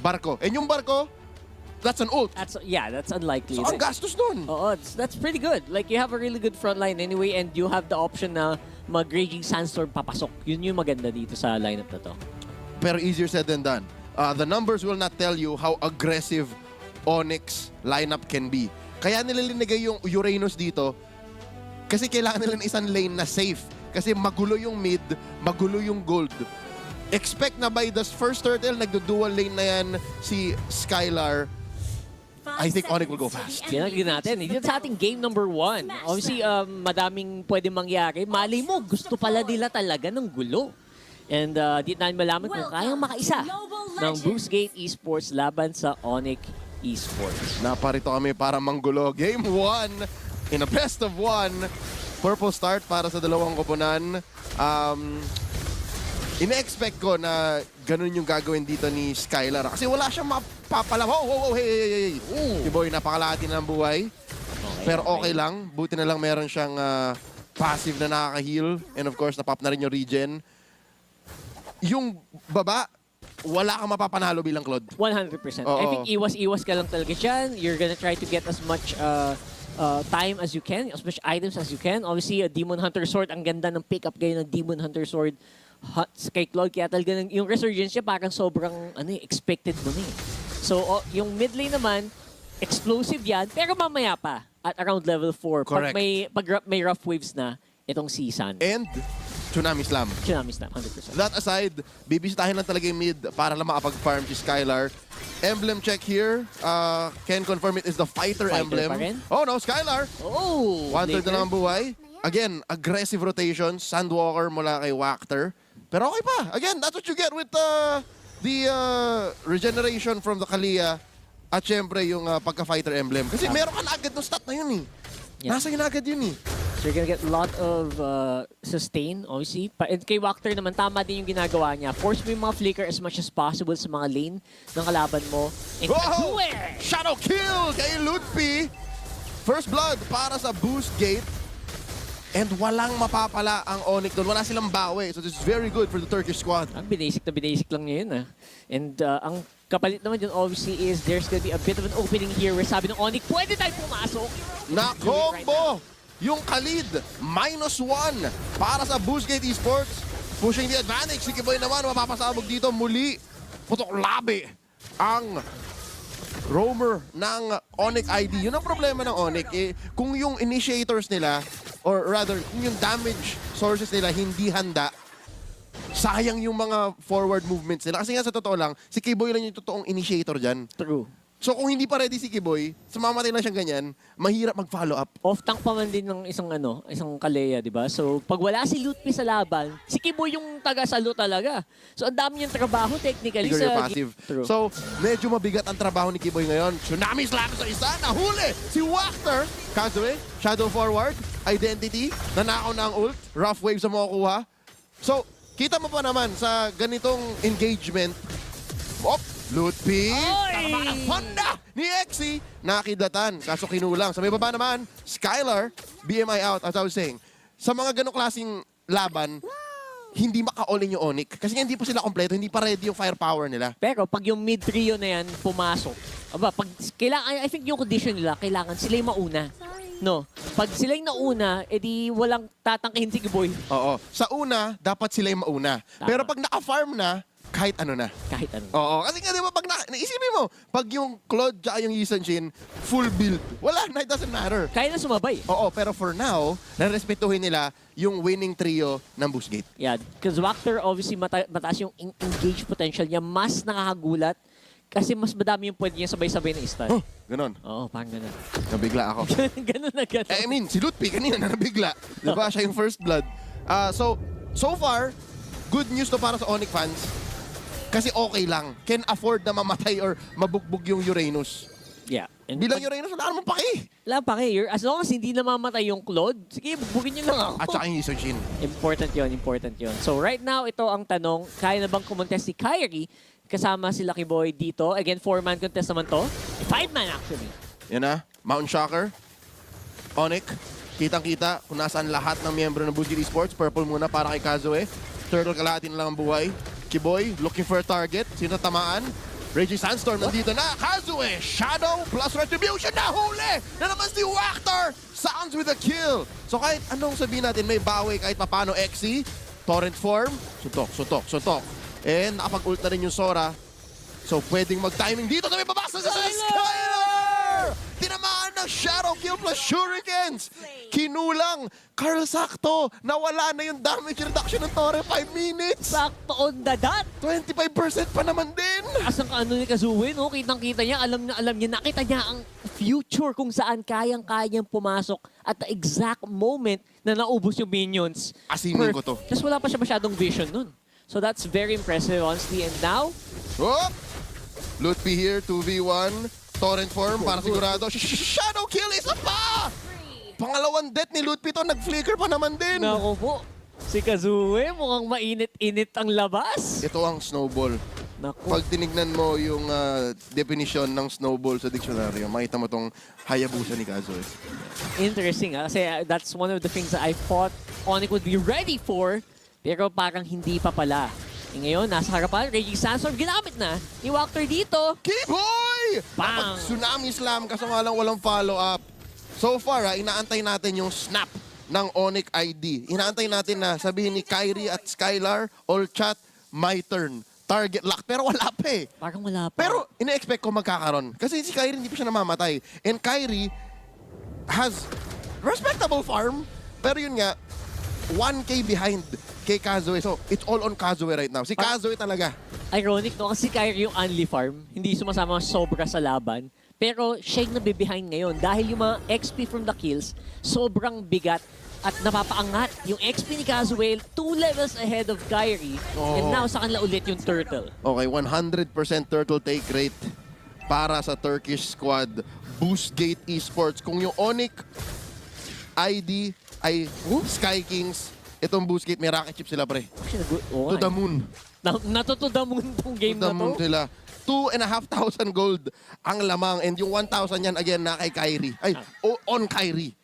barko. And yung barko, that's an ult. That's unlikely. So, ang gastos nun. Oo, that's pretty good. Like, you have a really good front line anyway, and you have the option na mag-Raging Sandstorm papasok. Yun yung maganda dito sa lineup na to. Pero easier said than done. The numbers will not tell you how aggressive Onyx lineup can be. Kaya nila linagay yung Uranus dito kasi kailangan nila ng isang lane na safe. Kasi magulo yung mid, magulo yung gold. Expect na by the first turtle, nagdo-dual lane na yan si Skylar. I think Onyx will go fast. Ginagin natin. Dito sa ating game number 1. Obviously, madaming pwede mangyari. Malay mo, gusto pala nila talaga ng gulo. And dito natin malaman kung kayang makaisa ng Boostgate Esports laban sa Onyx Esports. Naparito kami para manggulo. Game 1 in a best of 1. Purple start para sa dalawang koponan. Ina-expect ko na ganun yung gagawin dito ni Skylar. Kasi wala siyang mapapala. Hey. Kiboy, napakalati na ng buhay. Pero okay lang. Buti na lang meron siyang passive na nakaka-heal. And of course, napop na rin yung regen. Yung baba, wala kang mapapanalo bilang Claude. 100%. Oo. I think iwas-iwas ka lang talaga dyan. You're gonna try to get as much time as you can, as much items as you can. Obviously, a Demon Hunter Sword, ang ganda ng pick-up kayo ng Demon Hunter Sword kay Claude. Kaya talaga yung resurgence niya parang sobrang expected mo na eh. So, yung mid lane naman, explosive yan, pero mamaya pa at around level 4. Correct. Pag may rough waves na, itong season. And Tsunami Slam. Tsunami Slam, 100%. That aside, bibisitahin lang talaga yung mid para lang makapag-farm si Skylar. Emblem check here. Can confirm it is the fighter emblem. Pa rin? Oh no, Skylar! Oh! One-third na lang ang buhay. Again, aggressive rotation. Sandwalker mula kay Wactor. Pero okay pa. Again, that's what you get with the regeneration from the Kalia. At syempre, yung pagka-fighter emblem. Kasi meron ka na agad ng stat na yun eh. Yeah. Nasa yun agad yun eh. So you're gonna get a lot of sustain, obviously. And kay Wactor naman, tama din yung ginagawa niya. Force mo yung mga flicker as much as possible sa mga lane ng kalaban mo. And Whoa! Shadow kill kay Lutpi. First blood para sa Boostgate. And walang mapapala ang Onyx doon. Wala silang bawi. So this is very good for the Turkish squad. Ang binasic na binasic lang niya yun. And ang kapalit naman dun obviously is there's gonna be a bit of an opening here where sabi ng Onyx, pwede tayo pumasok. Na-combo! Yung Khalid, -1 para sa Boostgate Esports. Pushing the advantage. Si Kiboy naman, mapapasabog dito. Muli, putok labi ang roamer ng Onyx ID. Yun ang problema ng Onyx. Kung yung initiators nila, or rather, kung yung damage sources nila hindi handa, sayang yung mga forward movements nila. Kasi nga sa totoo lang, si Kiboy lang yung totoong initiator dyan. True. So kung hindi pa ready si Kiboy, samamatay lang siyang ganyan, mahirap mag-follow up. Off-tank pa man din ng isang Kalea, di ba? So, pag wala si Lutpi sa laban, si Kiboy yung taga-salo talaga. So, ang dami niyang trabaho technically Figure sa... passive. True. So, medyo mabigat ang trabaho ni Kiboy ngayon. Tsunami Slam sa isa, nahuli si Wactor. Kazue, shadow forward, identity, nanakaw na ang ult, rough waves ang makukuha. So, kita mo pa naman sa ganitong engagement, Lutpi, tama ng Honda ni Exy, nakidlatan, kaso kinulang. Sa may baba naman, Skylar, BMI out, as I was saying. Sa mga ganong klaseng laban, hindi maka-all-in yung Onyx. Kasi hindi pa sila kompleto, hindi pa ready yung firepower nila. Pero pag yung mid-trio na yan pumasok, pag kailangan, I think yung condition nila, kailangan sila yung mauna. No. Pag sila yung nauna, edi walang tatangkihin si Kiboy. Oo. Sa una, dapat sila yung mauna. Tama. Pero pag naka-farm na, kahit ano na. Kahit ano. Oo. Kasi nga, di ba, pag naisipin mo, pag yung Claude tsaka yung Yisan Shin, full build, wala na, it doesn't matter. Kaya na sumabay. Oo, pero for now, narespetuhin nila yung winning trio ng Boostgate. Yeah, because Wactor obviously mataas yung engage potential niya, mas nakakagulat kasi mas madami yung pwede niya sabay-sabay na stun. Oh, ganon. Oo, parang ganun. Nabigla ako. Ganun na ganun. I mean, si Lutpi kanina na nabigla. Diba? Siya yung first blood. So far, good news to para sa Onyx fans. Kasi okay lang. Can afford na mamatay or mabugbog yung Uranus. Yeah. And Bilang Uranus, wala naman paki. wala pa kayo. As long as hindi namamatay yung Claude, sige, bugbugin niyo lang ako. At saka yung Yisan Shin. Important yon, important yon. So right now, ito ang tanong, kaya na bang kumontest si Kyrie kasama si Lucky Boy dito? Again, 4-man contest naman to. 5-man actually. Yan na. Mountain Shocker. Onyx. Kitang-kita kung nasaan lahat ng miyembro ng Boostgate Esports. Purple muna para kay Kazue. Turtle kalahati na lang ang buhay. Kiboy looking for a target. Sino tamaan? Reggie Sandstorm nandito na. Kazue, Shadow plus Retribution na huli na naman si Wachter. Sounds with a kill. So kahit anong sabihin natin, may bawi kahit papano XC. Torrent form, suntok. And nakapag-ult na rin yung Sora. So pwedeng mag-timing dito na may babasa sa Skylar! Tinamaan ng Shadow Kill plus Shurikens. Kinulang. Carl sakto. Nawala na yung damage reduction ng Torre. 5 minutes. Sakto on the dot. 25% pa naman din. Asang ano ni Kazue, no? Kitang-kita niya, alam niya, nakita niya ang future kung saan kayang-kayang pumasok at the exact moment na naubos yung minions. Asinin ko to. Tapos wala pa siya masyadong vision nun. So that's very impressive, honestly. And now, Oh! Lutfi here, 2v1. Torrent form para sigurado. Shadow Kill, isa pa! Pangalawang death ni Lutfi to, nag-flicker pa naman din. naku po, si Kazue mukhang mainit-init ang labas. Ito ang snowball. Naku. Pag tinignan mo yung definition ng snowball sa diksyonaryo, makita mo tong Hayabusa ni Kazue. Interesting, ha? Kasi that's one of the things that I thought Onyx would be ready for, pero parang hindi pa pala. Ngayon, nasa harapan, Reggie Sandstorm ginamit na ni Wachter dito. Kiboy! Bang! Tsunami Slam, kaso nga lang walang follow-up. So far, inaantay natin yung snap ng Onyx ID. Inaantay natin na sabihin ni Kyrie at Skylar, all chat, my turn. Target lock. Pero wala pa eh. Parang wala pa. Pero ina-expect ko magkakaroon. Kasi si Kyrie hindi pa siya namamatay. And Kyrie has respectable farm. Pero yun nga, 1K behind kay Kazue. So, it's all on Kazue right now. Si Kazue talaga. Ironic, no? Kasi Kyrie yung only farm, hindi sumasama sobra sa laban. Pero siya yung nabibehind ngayon dahil yung mga XP from the kills, sobrang bigat at napapaangat. Yung XP ni Kazue, 2 levels ahead of Kyrie. And now, sa kanila ulit yung turtle. Okay, 100% turtle take rate para sa Turkish squad. Boostgate Esports. Kung yung Onyx ID ay Sky Kings, itong Boostgate, may rocket chip sila, pre. Actually, good. Oh, To the moon. Natuto the moon tong game To the na moon to. sila. 2,500 gold ang lamang. And yung 1,000 yan, again, na kay Kyrie. Ay, on Kyrie.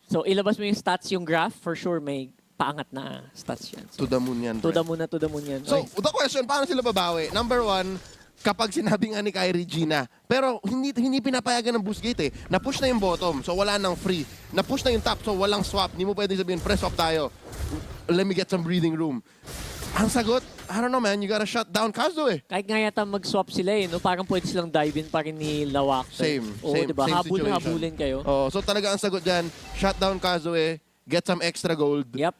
So, ilabas mo yung stats, yung graph, for sure may paangat na stats yan. To So, the moon yan, to pre. the moon yan. So, Okay. the question, paano sila babawi? Number one, kapag sinabi nga ni Kyrie Gina, pero hindi pinapayagan ng Boostgate eh. Na-push na yung bottom, so wala nang free. Na-push na yung top, so walang swap. Hindi mo pwede sabihin, press swap tayo. Let me get some breathing room. Ang sagot, I don't know man, you gotta shut down Kazue. Kahit nga yata mag-swap sila no? Parang pwede silang dive in pa rin ni Lawak. Same Diba? situation. Habulin kayo. Oh, so talaga ang sagot dyan, shut down Kazue, get some extra gold. Yep.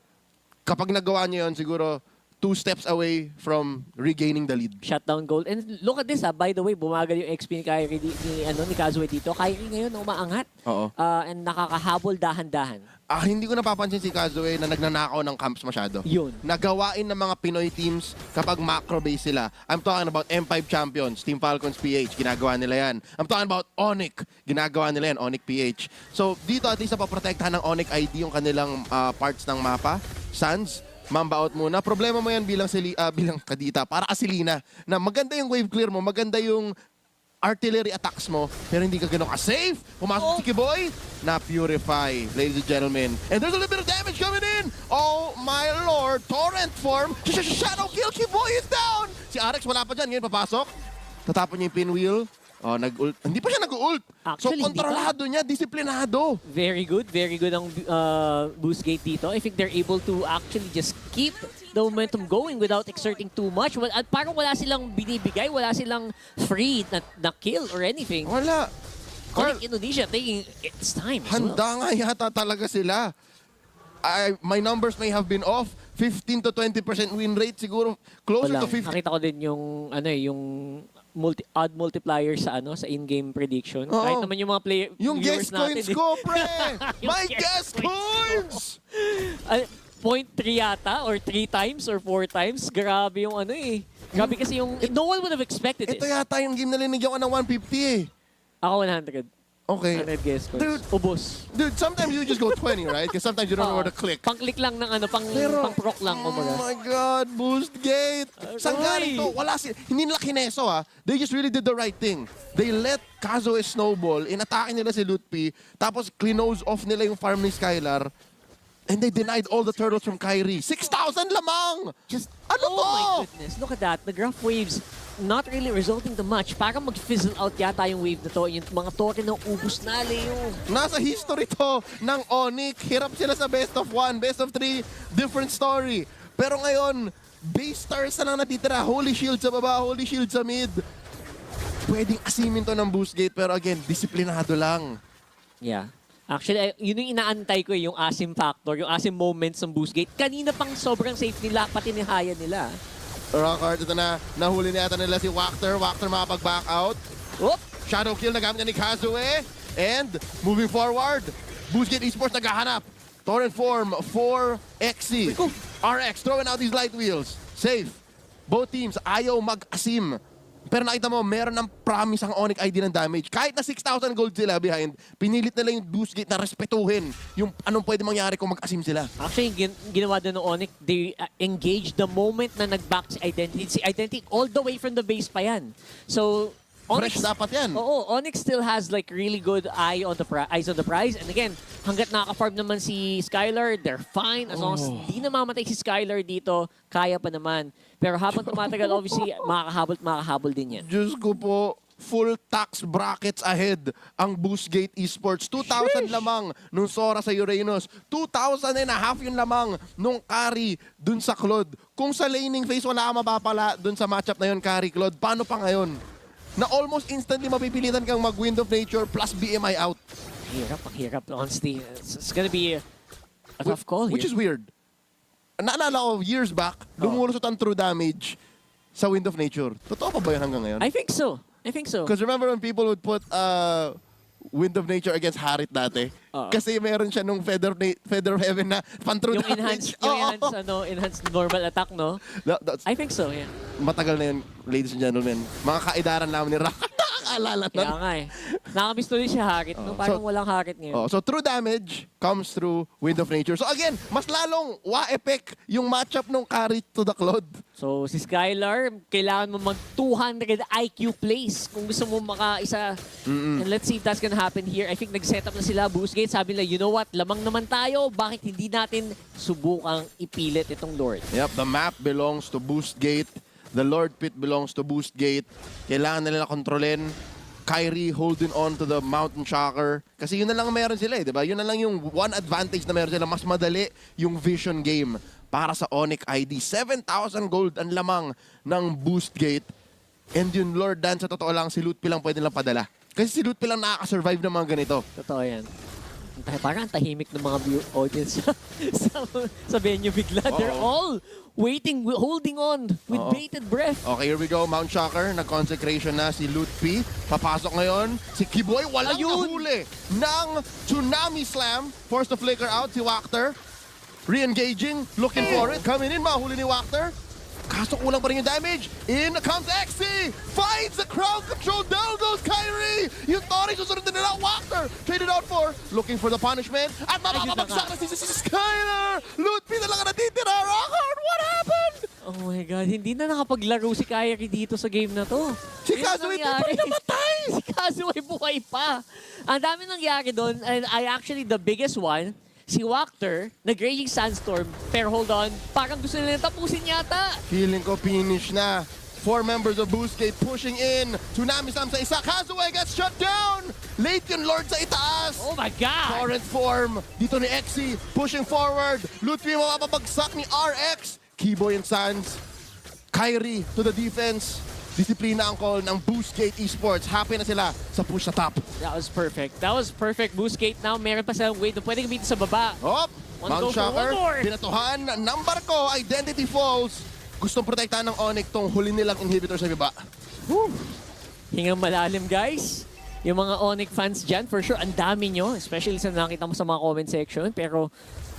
Kapag nagawa niyo yun, siguro 2 steps away from regaining the lead. Shutdown goal. And look at this, by the way, bumagal yung XP ni Kyrie ni Kazue dito. Kyrie ngayon umaangat. Oo. And nakakahabol dahan-dahan. Hindi ko napapansin si Kazue na nagnanakaw ng camps masyado. Yun. Nagawain ng mga Pinoy teams kapag macro-base sila. I'm talking about M5 Champions, Team Falcons PH, ginagawa nila yan. I'm talking about Onyx, ginagawa nila yan, Onyx PH. So dito at least napaprotektahan ng Onyx ID yung kanilang parts ng mapa. Sans, Mamba out muna. Problema mo yan bilang Kadita, para Asilina, na maganda yung wave clear mo, maganda yung artillery attacks mo, pero hindi ka gano'n ka-safe. Pumasok si Kiboy, na-purify, ladies and gentlemen. And there's a little bit of damage coming in. Oh my lord, torrent form. Shadow kill, Kiboy is down. Si Arex wala pa dyan, ngayon papasok. Tatapon niya yung pinwheel. Oh, nag-ult. Hindi pa siya nag-ult. So, Actually, hindi pa. kontrolado niya, disiplinado. Very good ang Boostgate dito. I think they're able to actually just keep the momentum going without exerting too much. At parang wala silang binibigay, wala silang free na kill or anything. Wala. Carl, Onyx Indonesia taking its time as well. handa nga yata talaga sila. My numbers may have been off. 15 to 20% win rate siguro. Closer Wala. to 50. Nakita ko din yung yung odd multiplier sa sa in-game prediction. Oo. Kahit naman yung mga Yung viewers guess coins natin, ko, pre! Yung My guess guess coins! 0.3 yata or 3 times or 4 times. Grabe yung Grabe kasi yung no one would have expected Ito this. yata yung game na linigyan ko ng 150 eh. Ako 100. Okay. 100 guess ko. Dude. Ubos. Dude, sometimes you just go 20, right? Because sometimes you don't know where to click. Pang-click lang ng Pero, pang-proc lang. oh my God, Boostgate! Saan galing to? Hindi nila kineso They just really did the right thing. They let Kazue snowball, inatake nila si Lutfi, tapos clinose off nila yung farm ni Skylar. And they denied all the turtles from Kyrie. 6,000 lamang! Just, Ano oh to? my goodness, look at that. The graph waves not really resulting to much. Parang mag-fizzle out yata yung wave na to. Yung mga token na ubus na, Leo. Nasa history to ng Onyx. Hirap sila sa best of 1, best of 3, different story. Pero ngayon, base stars na lang natitira. Holy Shield sa baba, Holy Shield sa mid. Pwedeng asimin to ng boost gate, pero again, disiplinado lang. Yeah. Actually, yun yung inaantay ko yung asim factor, yung asim moments ng boost gate. Kanina pang sobrang safe nila, pati nihaya nila. Rockard, ito na. Nahuli na yata nila si Wachter. Wachter makapag-back out. Oop! Shadow kill na gamit niya ni Kazue. And moving forward, Boost Gate Esports naghahanap. Torrent form for XC. RX throwing out these light wheels. Safe. Both teams ayaw mag-asim. Pero nakita mo, meron ng promise ang Onyx ID ng damage. Kahit na 6,000 gold sila behind, pinilit nila yung Boost Gate na respetuhin yung anong pwede mangyari kung mag-asim sila. Actually, ginawa din ng Onyx, they engaged the moment na nag-back si Identity. Si Identity all the way from the base pa yan. So, Fresh dapat yan. Oo, Onyx still has like really good eyes on the prize. And again, hanggat nakaka-farm naman si Skylar, they're fine. As long as di namamatay si Skylar dito, kaya pa naman. Pero habang tumatagal, obviously, makakahabol din yan. Diyos ko po, full tax brackets ahead ang Boost Gate Esports. 2,000 lamang nung Sora sa Uranus. 2,000 and a half yung lamang nung carry dun sa Claude. Kung sa laning phase wala ka mapapala dun sa matchup na yun, carry Claude, paano pa ngayon? Na almost instantly mapipilitan kang mag-Wind of Nature plus BMI out. Ang hirap, honestly. It's gonna be a tough call here. Which is weird. Naalala ko, years back, lumulusot ang true damage sa Wind of Nature. Totoo pa ba yun hanggang ngayon? I think so. Because remember when people would put Wind of Nature against Harit dati? Kasi meron siya nung Feather of Heaven na pan-true Yung damage. enhanced normal attack, no? I think so, yeah. Matagal na yun, ladies and gentlemen. Mga kaidaran namin ni Rock. Nakakaalala na. Kaya nga eh. Nakamiss tuloy siya Harit, no? Parang walang Harit ngayon. So true damage comes through Wind of Nature. So again, mas lalong wa-epic yung matchup nung carry to the Claude. So si Skylar, kailangan mo mag 200 IQ plays kung gusto mo makaisa. And let's see if that's gonna happen here. I think nag-set up na sila, Boost Gate. Sabi nila, you know what, lamang naman tayo. Bakit hindi natin subukang ipilit itong Lord? Yep, the map belongs to Boost Gate. The Lord Pit belongs to Boost Gate. Kailangan na nila kontrolin. Kyrie holding on to the Mountain Shocker. Kasi yun na lang meron sila eh, di ba? Yun na lang yung one advantage na meron sila. Mas madali yung vision game para sa Onyx ID. 7,000 gold ang lamang ng Boost Gate. And yung Lord Dan, sa totoo lang, si Lutpi lang pwede lang padala. Kasi si Lutpi lang nakaka-survive ng mga ganito. Totoo yan. Parang ang tahimik ng mga audience sa venue bigla. They're all waiting, holding on with bated breath. Okay, here we go. Mount Shocker, nag-consecration na si Lutpi. Papasok ngayon. Si Kiboy, walang nahuli ng Tsunami Slam. Forced to flicker out si Wachter. Re-engaging, looking for it. Coming in, mahuli ni Wachter. Kaso kulang pa rin yung damage. In comes XC! Finds the crowd control. Down goes Kyrie! Yung Tori susunod na nila. Wachter traded out for. Looking for the punishment. At mapapabagsak na si Skylar! Lutpi na lang natitira. Rockhard, what happened? Oh my God, hindi na nakapaglaro si Kyrie dito sa game na to. Si Kazue di pa rin namatay! Si Kazue buhay pa. Ang dami nangyari doon, and actually the biggest one, si Wachter, nag-Raging Sandstorm, pero hold on, parang gusto nila tapusin yata. Feeling ko finish na. 4 members of Boost Gate pushing in. Tsunami Sam sa isa. Kazue gets shut down. Late yung Lord sa itaas. Oh my God! Torrent form. Dito ni XC. Pushing forward. Lutfi mapapabagsak ni RX. Kiboy and Sans. Kyrie to the defense. Disiplina ang call ng Boost Gate Esports. Happy na sila sa push sa top. That was perfect. That was perfect. Boost Gate now. Meron pa silang wait. Pwede gamitin sa baba. Hop! Wanna Mount go for Shocker. one more. Pinatuhan ng barko. Identity Falls. Gustong protektahan ng Onyx tong huli nilang inhibitor sa baba. Hingang malalim, guys. Yung mga Onyx fans dyan, for sure, ang dami nyo. Especially sa nakita mo sa mga comment section. Pero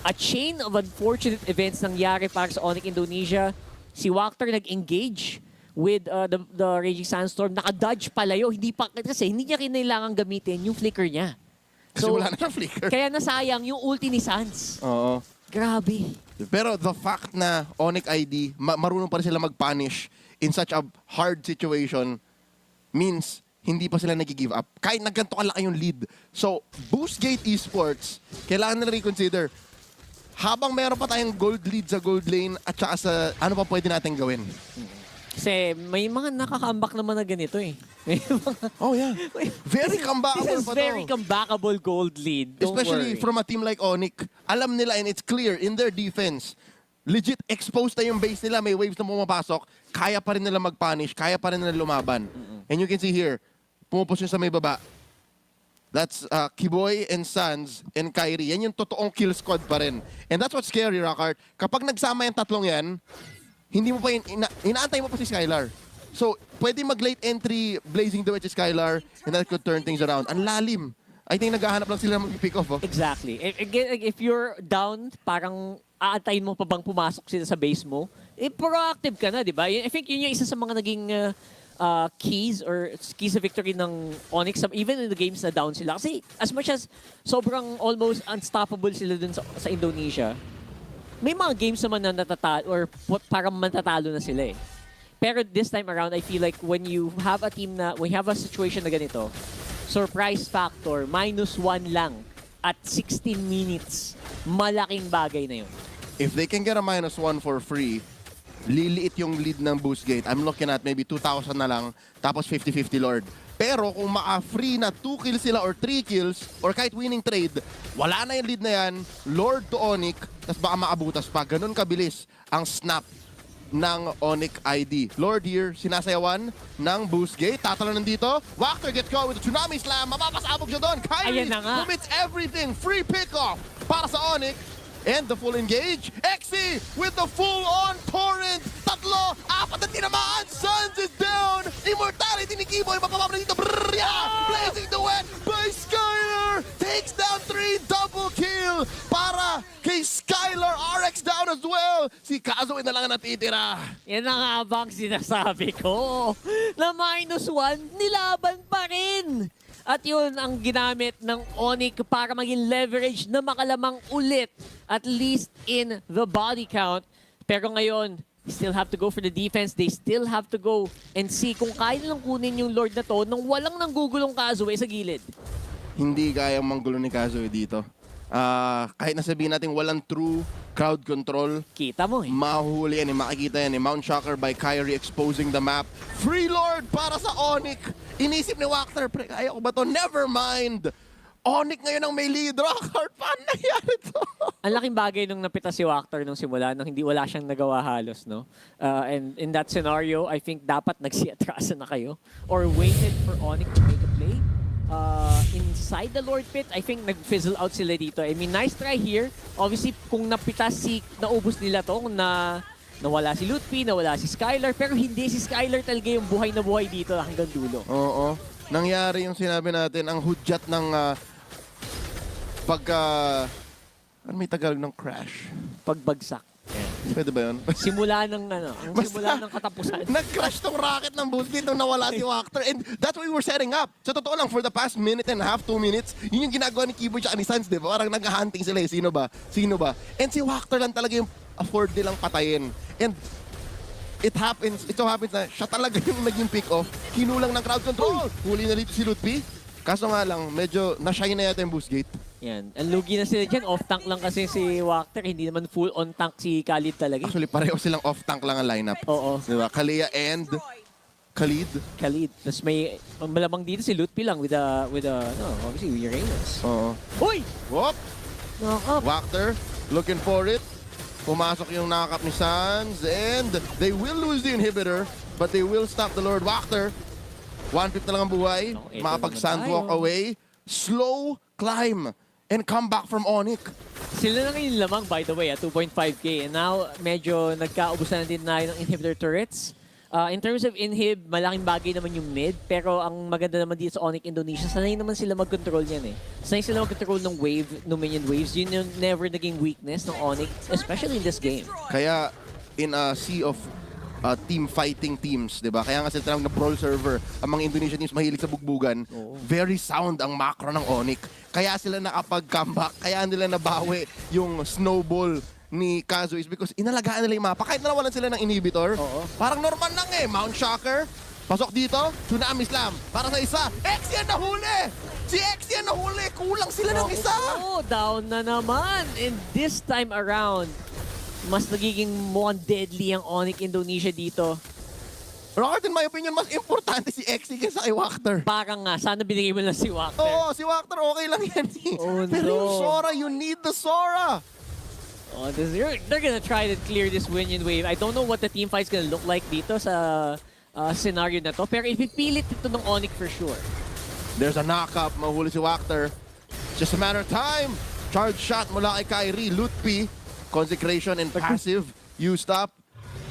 a chain of unfortunate events nangyari para sa Onyx Indonesia. Si Wachter nag-engage with the Raging Sandstorm. Naka-dodge palayo. Kasi hindi niya kinailangan gamitin yung flicker niya. Kasi wala na ng flicker. Kaya nasayang yung ulti ni Sans. Oo. Grabe. Pero the fact na Onyx ID, marunong pa rin sila mag-punish in such a hard situation means hindi pa sila nag-give up. Kahit nagganto kalaki yung lead. So, Boost Gate Esports, kailangan nila reconsider. habang meron pa tayong gold lead sa gold lane at saka sa ano pa pwede natin gawin? Kasi may mga nakaka-comeback naman na ganito eh. May mga, Oh yeah. Very comebackable this is pa very to. comebackable gold lead. Don't Especially worry. from a team like Onyx. Alam nila and it's clear in their defense. Legit exposed na yung base nila. May waves na pumapasok. Kaya pa rin nila mag-punish. Kaya pa rin nila lumaban. And you can see here, pumupos yun sa may baba. That's Kiboy and Sans and Kyrie. Yan yung totoong kill squad pa rin. And that's what's scary, Rockart. Kapag nagsama yung tatlong yan, hindi mo pa inaantay mo pa si Skylar. So, pwede mag-late entry Blazing the Wedge si Skylar and that could turn things around. Ang lalim. I think naghahanap lang sila ng pick off. Oh. Exactly. If you're down, parang aantayin mo pa bang pumasok sila sa base mo, proactive ka na, di ba? I think yun yung isa sa mga naging keys sa victory ng Onyx, even in the games na down sila. Kasi as much as sobrang almost unstoppable sila dun sa Indonesia, may mga games naman na natatalo or parang matatalo na sila eh. Pero this time around, I feel like when you have a team when you have a situation na ganito, surprise factor, -1 lang at 16 minutes, malaking bagay na yun. If they can get a -1 for free, liliit yung lead ng boost gate. I'm looking at maybe 2,000 na lang, tapos 50-50 Lord. Pero kung maka-free na 2 kills sila or 3 kills, or kahit winning trade, wala na yung lead na yan, Lord to Onyx, tapos baka maabutas pa. Ganun kabilis ang snap ng Onyx ID. Lord here, sinasayawan ng boost gate. Tatalo nandito. Wachter gets caught with the Tsunami Slam. Mapapasabog siya doon. Kyrie Ayan na nga. commits everything. Free pick-off para sa Onyx. And the full engage. Exi with the full-on torrent. Tatlo, apat na tinamaan. Suns is down. Immortality ni Kiboy. Mapapapa na dito. Yeah! Blazing the wet by Skylar. Takes down 3. Double kill para kay Skylar. RX down as well. Si Kazo na lang ang natitira. Yan na nga bang sinasabi ko. Na -1, nilaban pa rin. At yun ang ginamit ng Onyx para maging leverage na makalamang ulit, at least in the body count. Pero ngayon, they still have to go for the defense. They still have to go and see kung kaya nilang kunin yung Lord na to nang walang nanggugulong Kazue sa gilid. Hindi kayang manggulo ni Kazo dito. Kahit nasabihin natin walang true crowd control, Kita mo eh. mahuhuli yan, makikita yan. Mount Shocker by Kyrie exposing the map. Free Lord para sa Onyx. Inisip ni Wachter, pre, kaya ko ba to? Never mind. Onyx ngayon ang may lead. Rockart, paano nangyari to? Ang laking bagay nung napita si Wachter nung simula nang hindi wala siyang nagawa halos, no? And in that scenario, I think dapat nagsiatrasan na kayo or waited for Onyx to make a play. Inside the Lord Pit, I think nag-fizzle out sila dito. I mean, nice try here. Obviously, kung naubos nila to, kung nawala si Lutfi, nawala si Skylar, pero hindi si Skylar talaga yung buhay na buhay dito hanggang dulo. Oo. Nangyari yung sinabi natin, ang hudyat ng ano may Tagalog ng crash? Pagbagsak. Pwede ba yun? Simula ng simula ng katapusan. Nag-crash tong rocket ng boost dito nawala si Wachter. And that's what we were setting up. Sa totoo lang, for the past minute and a half, 2 minutes, yun yung ginagawa ni Kiboy at ni Sans, di ba? Parang nag-hunting sila eh. Sino ba? Sino ba? And si Wachter lang talaga yung afford nilang patayin. And it so happens na siya talaga yung naging pick-off. Kinulang ng crowd control. Huli na dito si Lutfi. Kaso nga lang, medyo na-shine na yata yung boost gate. Yan. Ang lugi na sila dyan. Off-tank lang kasi si Wachter. Hindi naman full on-tank si Khalid talaga. Actually, pareho silang off-tank lang ang lineup. Oo. Diba? Kalia and Khalid. Khalid. Tapos may malamang dito si Lutfi lang with obviously Uranus. Oo. Uy! Whoop! Nakakap. Wachter, looking for it. Pumasok yung nakakap ni Sans and they will lose the inhibitor but they will stop the Lord. Wachter, 1/5 na lang ang buhay. Oh, eto Makapag-sandwalk naman tayo. away. Slow climb and come back from Onyx. Sila na ngayon lamang, by the way, at 2.5k. And now, medyo nagkaubusan na din na ng inhibitor turrets. In terms of inhib, malaking bagay naman yung mid. Pero ang maganda naman dito sa Onyx Indonesia, sanay naman sila mag-control yan eh. Sanay sila mag-control ng wave, ng minion waves. Yun yung never naging weakness ng Onyx, especially in this game. Kaya in a sea of team fighting teams, di ba? Kaya nga sila tinawag na brawl server. Ang mga Indonesian teams mahilig sa bugbugan. Oo. Very sound ang macro ng Onyx. Kaya sila nakapag-comeback. Kaya nila nabawi yung snowball ni Kazo is because inalagaan nila yung mapa. Kahit nawalan sila ng inhibitor, Oo. parang normal lang eh. Mount Shocker, pasok dito, Tsunami Slam. Para sa isa, X yan nahuli! Si Exia nahuli! Kulang sila ng isa! Oh, down na naman. And this time around, mas nagiging mukhang deadly ang Onyx Indonesia dito. Robert, in my opinion, mas importante si Exi kaysa kay Wachter. Parang nga, sana binigay mo lang si Wachter. Oo, si Wachter okay lang yan. Oh, Pero no. yung Sora, you need the Sora! Oh, they're gonna try to clear this Winyon wave. I don't know what the team fight's gonna look like dito sa scenario na to. Pero ipipilit ito ng Onyx for sure. There's a knock-up, mahuli si Wachter. Just a matter of time. Charge shot mula kay Kyrie, Lutpi. Consecration and passive used up.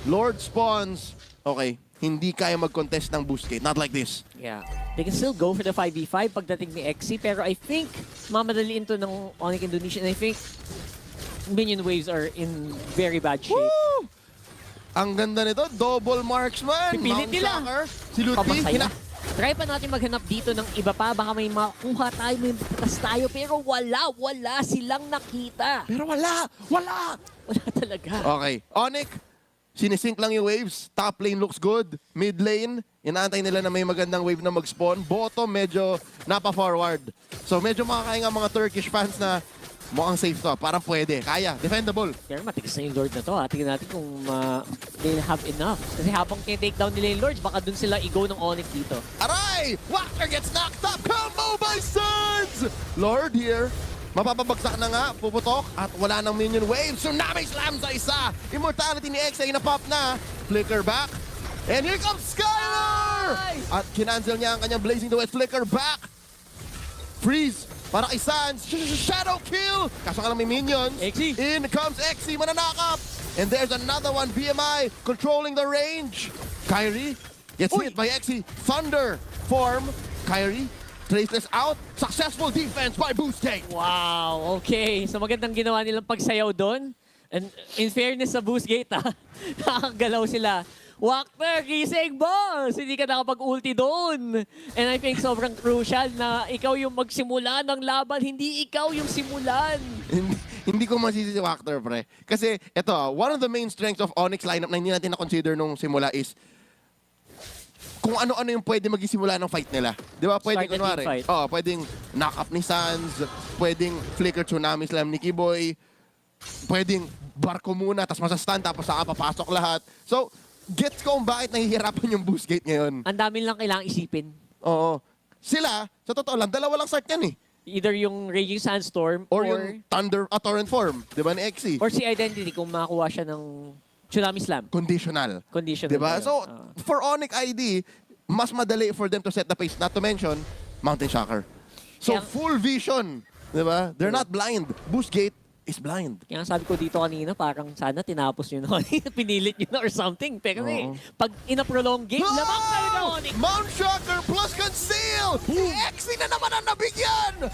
Lord spawns. Okay, hindi kaya mag-contest ng boost gate. Not like this. Yeah. They can still go for the 5v5 pagdating ni Exi. Pero I think mamadaliin to ng Onyx Indonesia. And I think minion waves are in very bad shape. Woo! Ang ganda nito, double marksman. Pipilit Mount nila. Shocker, si Lutpi. Pamasaya. Try pa natin maghanap dito ng iba pa. Baka may makuha tayo, may patas tayo. Pero wala silang nakita. Pero wala! Wala talaga. Okay, Onyx, sinisync lang yung waves. Top lane looks good. Mid lane, inaantay nila na may magandang wave na mag-spawn. Bottom, medyo napa-forward. So medyo makakain nga mga Turkish fans na mukhang safe to. Parang pwede. Kaya. Defendable. Pero matigas na yung Lord na to. Tingnan natin kung they'll have enough. Kasi habang tinitake down nila yung Lords, baka dun sila i-go ng Onyx dito. Aray! Wachter gets knocked up. Combo by Suns! Lord here. Mapapabagsak na nga. Puputok. At wala nang minion wave. Tsunami slam sa isa. Immortality ni X ay napop na. Flicker back. And here comes Skylar! At kinancel niya ang kanyang Blazing the West. Flicker back. Freeze. Para kay Sans. Shadow kill. Kaso nga lang may minions. Exi. In comes Exi. Mananakap. And there's another one. BMI controlling the range. Kyrie gets hit by Exi. Thunder form. Kyrie. Traceless out. Successful defense by Boostgate. Wow, okay. So magandang ginawa nilang pagsayaw doon. And in fairness sa Boostgate, nakakagalaw sila. Wachter, gising boss! Hindi ka nakapag-ulti doon. And I think sobrang crucial na ikaw yung magsimula ng laban, hindi ikaw yung simulan. Hindi ko masisi si Wachter, pre. Kasi ito, one of the main strengths of Onyx lineup na hindi natin na-consider nung simula is kung ano-ano yung pwede magsimula ng fight nila. Di ba? Pwedeng, Start a team kunwari, fight. pwedeng knock-up ni Sans, pwedeng flicker tsunami slam ni Kiboy, pwedeng barko muna, tapos masastan, tapos saka papasok lahat. So, gets ko kung bakit nahihirapan yung Boostgate ngayon. Ang dami lang kailangang isipin. Oo. Sila, sa totoo lang, dalawa lang start yan eh. Either yung Raging Sandstorm Or yung Thunder, torrent form. Di ba ni Exi? or si Identity kung makakuha siya ng Tsunami Slam. Conditional. Condition. Diba? So, for Onyx ID, mas madali for them to set the pace. Not to mention, Mountain Shocker. So, Kaya- full vision. Diba? They're not blind. Boostgate is blind. Kaya sabi ko dito kanina, parang sana tinapos nyo na. Pinilit nyo na or something. Pero pag in-a-prolong game, lamang kayo na Onyx. Mount Shocker plus Conceal! Exi na naman ang nabigyan!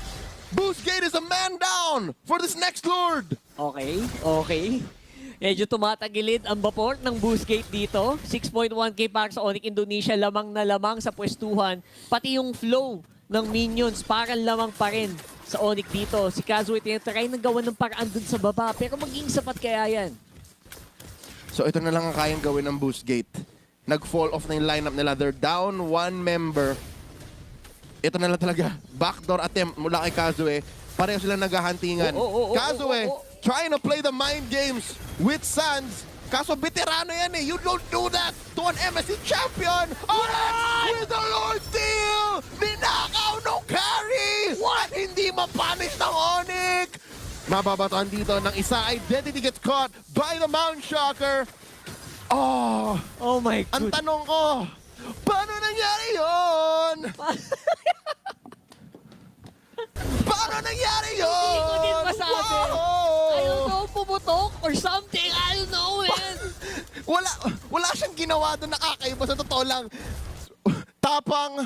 Boostgate is a man down for this next Lord! Okay. Medyo tumatagilid ang bapor ng Boostgate dito. 6.1k para sa Onyx Indonesia, lamang na lamang sa pwestuhan. Pati yung flow ng minions, parang lamang pa rin sa Onyx dito. Si Kazuya tinatry ng gawan ng paraan dun sa baba, pero maging sapat kaya yan. So ito na lang ang kayang gawin ng Boostgate. Nag-fall off na yung lineup nila. They're down one member. Ito na lang talaga. Backdoor attempt mula kay Kazuya. Pareho sila naghahantingan. Kazuya trying to play the mind games with Sans. Kaso veterano yan eh. You don't do that to an MSC champion. Onyx with the Lord Steel. Ninakaw no carry. What? Hindi mapunish ng Onyx. Mababatuan dito ng isa. Identity gets caught by the Mount Shocker. Oh, Oh my ang God. tanong ko, paano nangyari yun? Paano nangyari yun? Hindi ko din masabi. I don't know, pumutok or something. I don't know, man. Wala siyang ginawa doon nakakaiba. Sa totoo lang, tapang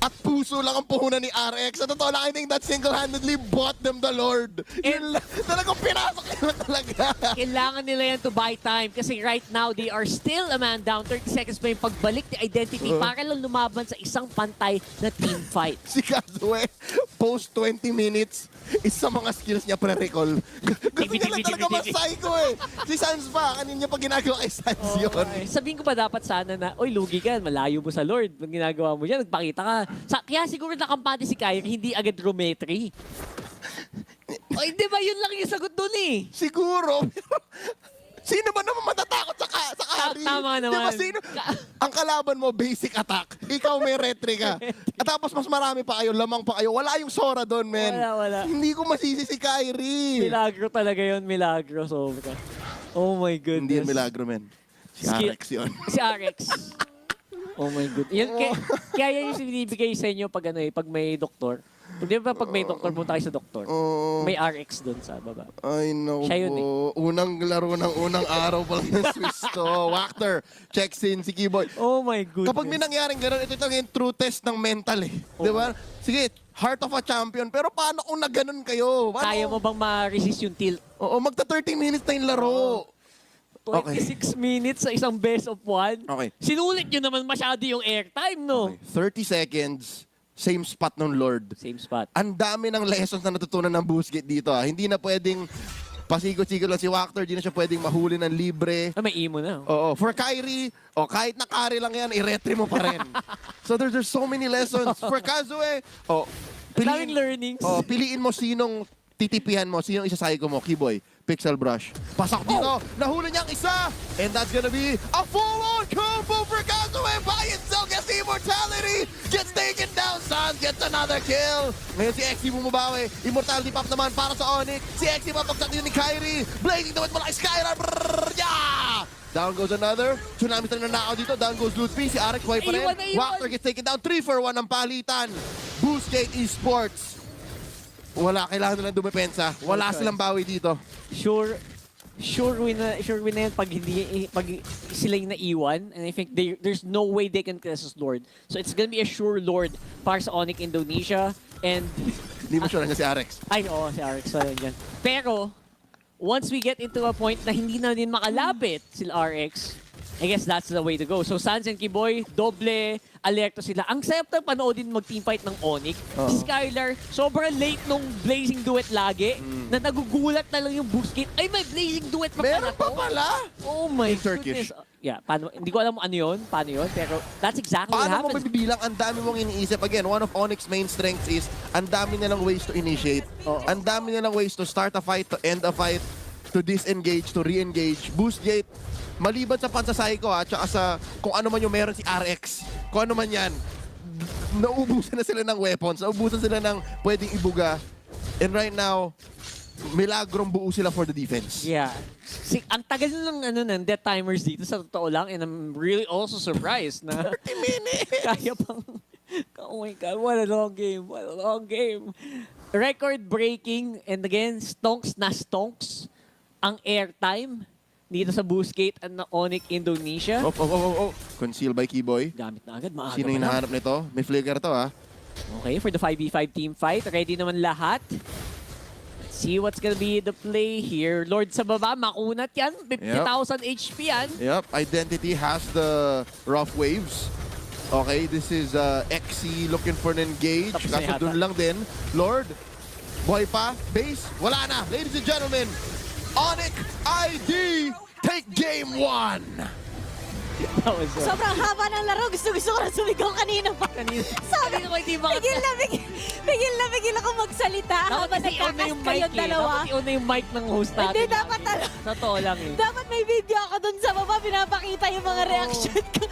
at puso lang ang puhunan ni RX. Sa totoo lang, I think that single-handedly bought them the Lord. Yun lang, talagang pinasok nila talaga. Kailangan nila yan to buy time kasi right now they are still a man down. 30 seconds pa yung pagbalik ni Identity para lang lumaban sa isang pantay na team fight. Si Kazuya, post 20 minutes, isa sa mga skills niya pre-recall. Gusto niya lang talaga mas-psycho eh. Si Sans pa, kanina pa ginagawa kay Sans yun. Ay, sabihin ko ba dapat sana na, oy, lugi ka, malayo mo sa Lord. Pag ginagawa mo yan, nagpakita ka. Kaya siguro nakampante si Kyrie, hindi agad Rometri. Oy, di ba yun lang yung sagot dun eh? Siguro, pero sino ba naman matatakot sa Kyrie? Tama Di naman. ba sino? Ang kalaban mo, basic attack. Ikaw may retry ka. At tapos mas marami pa kayo, lamang pa kayo. Wala yung Sora doon, men. Wala. Hindi ko masisi si Kyrie. Milagro talaga yun, milagro. Sobra. Oh my goodness. Hindi yung milagro, men. Si Skill- Arex yun. Si Arex. Oh my god. Yan, kaya yan yung sinibigay sa inyo pag, pag may doktor. Di ba pag may doktor, punta kayo sa doktor. May RX doon sa baba. Ay, no Siya yun po. Unang laro ng unang araw pa lang ng Swiss to. Wachter, checks in si Keyboy. Oh my goodness. Kapag may nangyaring gano'n, ito yung true test ng mental eh. Di ba? Sige, heart of a champion. Pero paano kung nagganon kayo? Paano? Kaya mo bang ma-resist yung tilt? Oo, magta 30 minutes na yung laro. 26 minutes sa isang best of one. Okay. Sinulit nyo naman masyado yung airtime, no? Okay. 30 seconds, same spot ng Lord. Same spot. Ang dami ng lessons na natutunan ng Busquets dito. Hindi na pwedeng pasikot-sikot lang si Wachter. Hindi na siya pwedeng mahuli ng libre. Ah, may imo na. Oo, for Kyrie, kahit na carry lang yan, i-retry mo pa rin. So there's so many lessons. For Kazue, Daming learnings. piliin mo sinong titipihan mo, sinong isa-psycho mo, Keyboy, Pixel Brush. Pasok dito, nahuli niya ang isa, and that's gonna be a full-on combo for Kazue by itself, gets the immortality, gets taken down, Sans gets another kill. Ngayon si Exy bumabawi, immortality pop naman para sa Onyx, si Exy mapagsak din ni Kyrie, blazing the wet mula kay Skylar, yeah! Down goes another. Tsunami na nanakaw dito. Down goes Lutfi. Si Arex Boy pa rin. Iwan. Wachter gets taken down. 3-for-1 ang palitan. Busquets Esports. Wala. Kailangan nilang dumepensa. Wala silang bawi dito. Sure win na yan pag sila yung naiwan. And I think there's no way they can cross Lord. So it's gonna be a sure Lord para sa Onyx Indonesia. And Hindi mo sure na si Arex. ay, oo, si Arex pa rin dyan. Pero, once we get into a point na hindi na din makalapit sila RX, I guess that's the way to go. So Sans and Keyboy, doble alerto sila. Ang sayap na panoodin mag-teamfight ng Onyx. Si Skylar, sobrang late nung Blazing Duet lagi, na nagugulat na lang yung Busquets. Ay, may Blazing Duet pa pala Meron pa to. pala. Oh my In Turkish. goodness. Yeah, hindi ko alam ano yun, paano yun, pero that's exactly what Paano mo happened. mabibilang? Ang dami mong iniisip. Again, one of Onyx's main strengths is ang dami nilang ways to initiate. Oo. Ang dami nilang ways to start a fight, to end a fight, to disengage, to re-engage. Boostgate, maliban sa pansasay ko tsaka sa kung ano man yung meron si RX, kung ano man yan, naubusan na sila ng weapons, naubusan sila ng pwedeng ibuga. And right now, milagrong buo sila for the defense. Yeah. Ang tagal ng death timers dito sa totoo lang, and I'm really also surprised na 30 minutes! kaya pang oh my god, what a long game. What a long game. Record breaking, and again, stonks na stonks ang airtime dito sa Busquets at na Onyx Indonesia. Oh. Conceal by Keyboy. Gamit na agad, maaga Sino pa yung lang. nahanap nito? May flicker to Okay, for the 5v5 team fight, ready naman lahat. Let's see what's gonna be the play here. Lord sa baba, makunat yan. 50,000 HP yan. Yep, Identity has the rough waves. Okay, this is XC looking for an engage. Tapos na Kaso yata. dun lang din. Lord, buhay pa. Base, wala na. Ladies and gentlemen, Onyx ID, take game 1. That was Sobrang haba ng laro. Gusto ko na sumigaw kanina pa. kanina. Sabi Kanina ko hindi ba? Pigil na ako magsalita habang Dapat i-on na nagkakas yung mic kayong dalawa. Dapat i-on na yung mic ng host natin. Hindi, dapat Totoo lang eh. Dapat may video ako dun sa baba. Pinapakita yung mga reaction ko.